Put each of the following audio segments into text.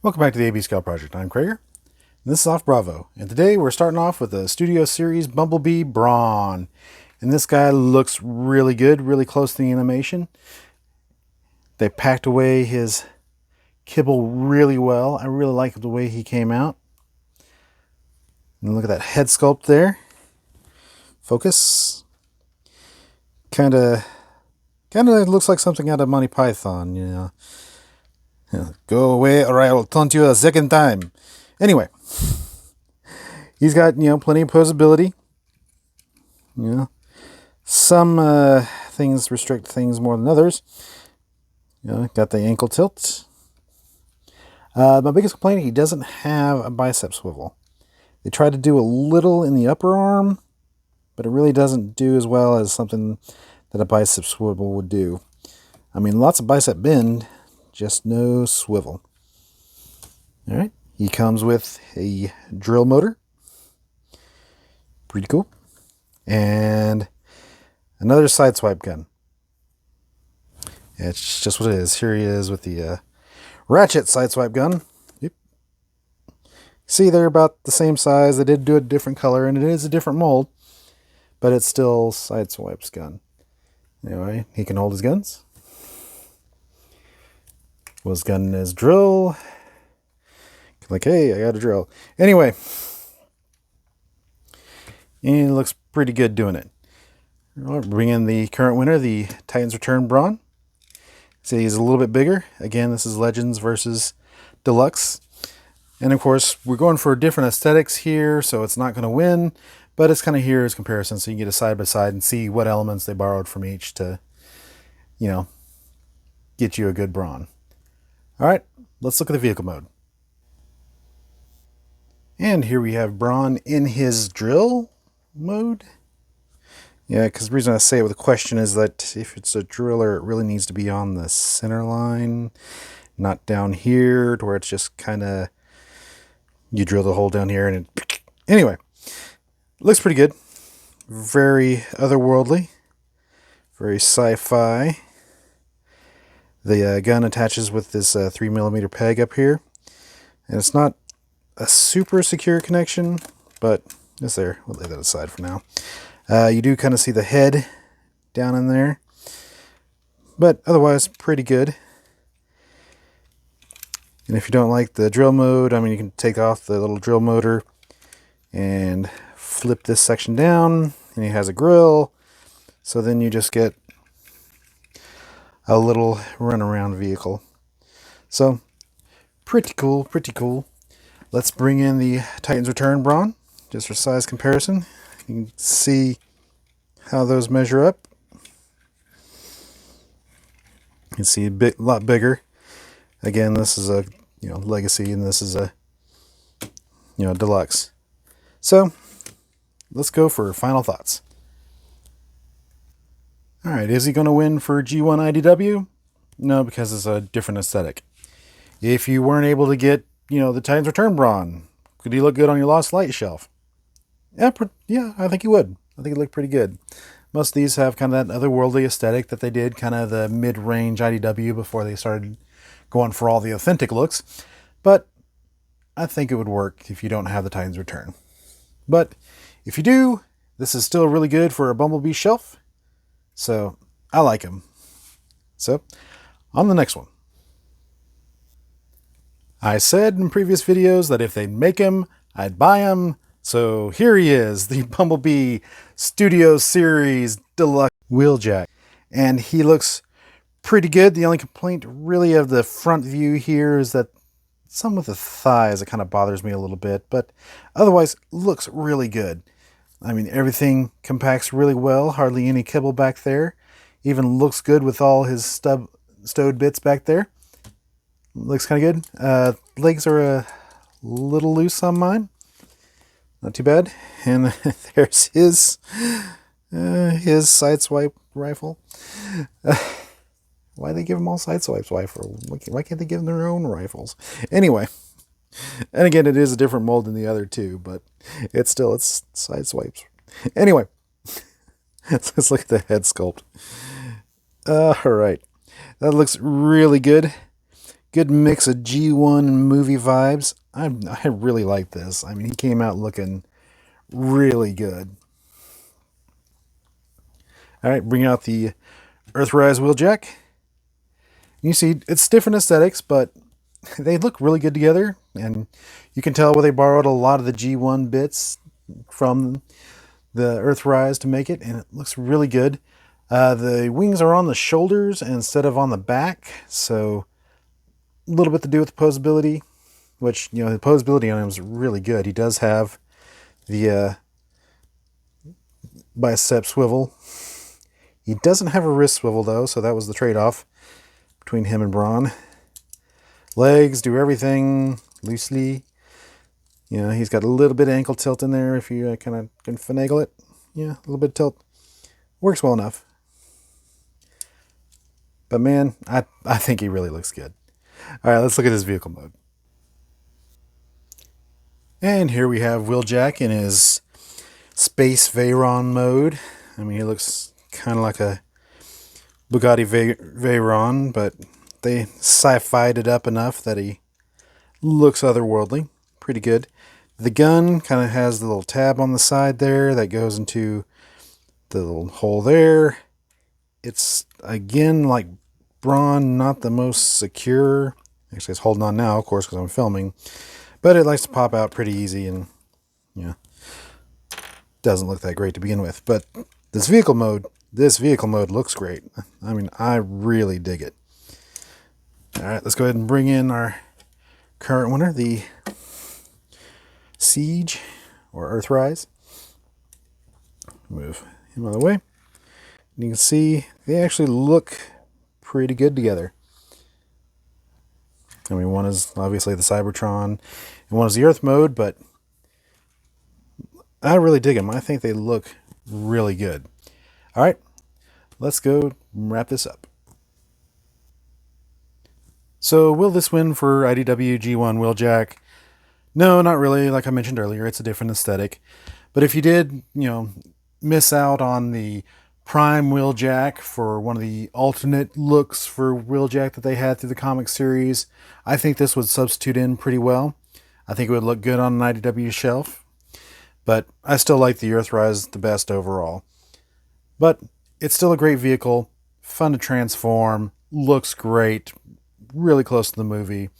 Welcome back to the AB Scout Project. I'm Krager, and this is Off Bravo. And today we're starting off with the Studio Series Bumblebee Brawn. And this guy looks really good, really close to the animation. They packed away his kibble really well. I really like the way he came out. And look at that head sculpt there. Focus. Kind of looks like something out of Monty Python, you know. Go away or I will taunt you a second time. Anyway, he's got, plenty of posability. Some things restrict things more than others. Got the ankle tilt. My biggest complaint, he doesn't have a bicep swivel. They tried to do a little in the upper arm, but it really doesn't do as well as something that a bicep swivel would do. I mean, lots of bicep bend, just no swivel. All right, he comes with a drill motor. Pretty cool. And another side swipe gun. It's just what it is. Here he is with the ratchet side swipe gun. Yep. See, they're about the same size. They did do a different color, and it is a different mold, but it's still side swipes gun. Anyway, he can hold his guns. Was gun his drill. Like, hey, I got a drill. Anyway, and it looks pretty good doing it. Bring in the current winner, the Titans Return Brawn. See, he's a little bit bigger. Again, this is Legends versus Deluxe. And of course, we're going for different aesthetics here, so it's not going to win, but it's kind of here as comparison, so you can get a side by side and see what elements they borrowed from each to, get you a good Brawn. All right, let's look at the vehicle mode. And here we have Brawn in his drill mode. Yeah, because the reason I say it with a question is that if it's a driller, it really needs to be on the center line, not down here, to where it's just kind of, you drill the hole down here and it... Anyway, looks pretty good. Very otherworldly. Very sci-fi. The gun attaches with this 3mm peg up here. And it's not a super secure connection, but it's there. We'll lay that aside for now. You do kind of see the head down in there, but otherwise pretty good. And if you don't like the drill mode, I mean, you can take off the little drill motor and flip this section down, and it has a grill. So then you just get a little runaround vehicle. So pretty cool, pretty cool. Let's bring in the Titans Return Brawn, just for size comparison. You can see how those measure up. You can see a lot bigger. Again, this is a Legacy, and this is a Deluxe. So let's go for final thoughts. All right, is he going to win for G1 IDW? No, because it's a different aesthetic. If you weren't able to get the Titans Return Brawn, could he look good on your Lost Light shelf? Yeah, I think he would. I think it looked pretty good. Most of these have kind of that otherworldly aesthetic that they did, kind of the mid-range IDW before they started going for all the authentic looks. But I think it would work if you don't have the Titans Return. But if you do, this is still really good for a Bumblebee shelf. So I like him. So on the next one. I said in previous videos that if they'd make him, I'd buy him. So here he is, the Bumblebee Studio Series Deluxe Wheeljack. And he looks pretty good. The only complaint really of the front view here is that some of the thighs, it kind of bothers me a little bit. But otherwise, looks really good. I mean, everything compacts really well. Hardly any kibble back there. Even looks good with all his stowed bits back there. Looks kind of good. Legs are a little loose on mine. Not too bad. And there's his side swipe rifle. Why they give them all side swipes? Why can't they give them their own rifles? Anyway, and again, it is a different mold than the other two, but it's side swipes. Anyway, let's look at the head sculpt. All right, that looks really good. Good mix of G1 movie vibes. I really like this. I mean, he came out looking really good. All right, bring out the Earthrise Wheeljack. You see, it's different aesthetics, but they look really good together, and you can tell where they borrowed a lot of the G1 bits from the Earthrise to make it, and it looks really good. The wings are on the shoulders instead of on the back, so a little bit to do with the posability, which, you know, the posability on him is really good. He does have the bicep swivel. He doesn't have a wrist swivel, though, so that was the trade-off between him and Brawn. Legs do everything loosely. You know, he's got a little bit of ankle tilt in there if you kind of can finagle it. Yeah, a little bit of tilt. Works well enough. But man, I think he really looks good. All right, let's look at his vehicle mode. And here we have Wheeljack in his Space Veyron mode. I mean, he looks kind of like a Bugatti Veyron, but they sci-fi'd it up enough that he looks otherworldly. Pretty good. The gun kind of has the little tab on the side there that goes into the little hole there. It's, again, like Brawn, not the most secure. Actually, it's holding on now, of course, because I'm filming. But it likes to pop out pretty easy and, you know, doesn't look that great to begin with. But this vehicle mode looks great. I mean, I really dig it. All right, let's go ahead and bring in our current winner, the Siege or Earthrise. Move him out of the way. And you can see they actually look pretty good together. I mean, one is obviously the Cybertron and one is the Earth mode, but I really dig them. I think they look really good. All right, let's go wrap this up. So will this win for IDW G1 Wheeljack? No, not really. Like I mentioned earlier, it's a different aesthetic. But if you did, you know, miss out on the Prime Wheeljack for one of the alternate looks for Wheeljack that they had through the comic series, I think this would substitute in pretty well. I think it would look good on an IDW shelf. But I still like the Earthrise the best overall. But it's still a great vehicle, fun to transform, looks great, really close to the movie.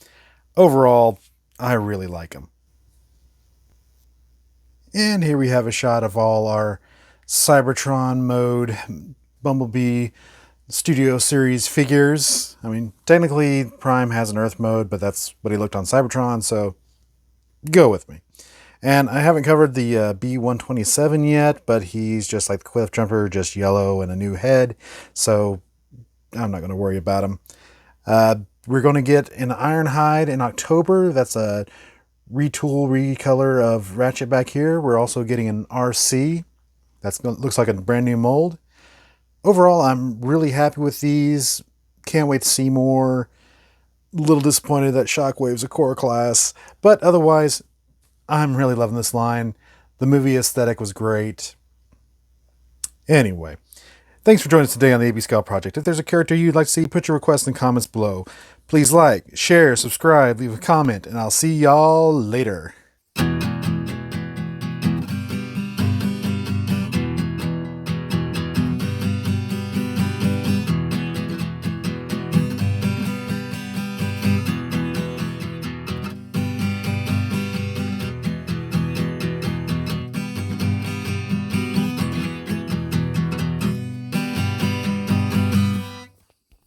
Overall, I really like them. And here we have a shot of all our Cybertron mode Bumblebee Studio Series figures. I mean, technically Prime has an Earth mode, but that's what he looked on Cybertron, so go with me. And I haven't covered the B127 yet, but he's just like the Cliff Jumper, just yellow and a new head, so I'm not going to worry about him. We're going to get an Ironhide in October. That's a recolor of Ratchet back here. We're also getting an RC. That looks like a brand new mold. Overall, I'm really happy with these. Can't wait to see more. A little disappointed that Shockwave's a core class, but otherwise, I'm really loving this line. The movie aesthetic was great. Anyway, thanks for joining us today on the AB Sculpt Project. If there's a character you'd like to see, put your request in the comments below. Please like, share, subscribe, leave a comment, and I'll see y'all later.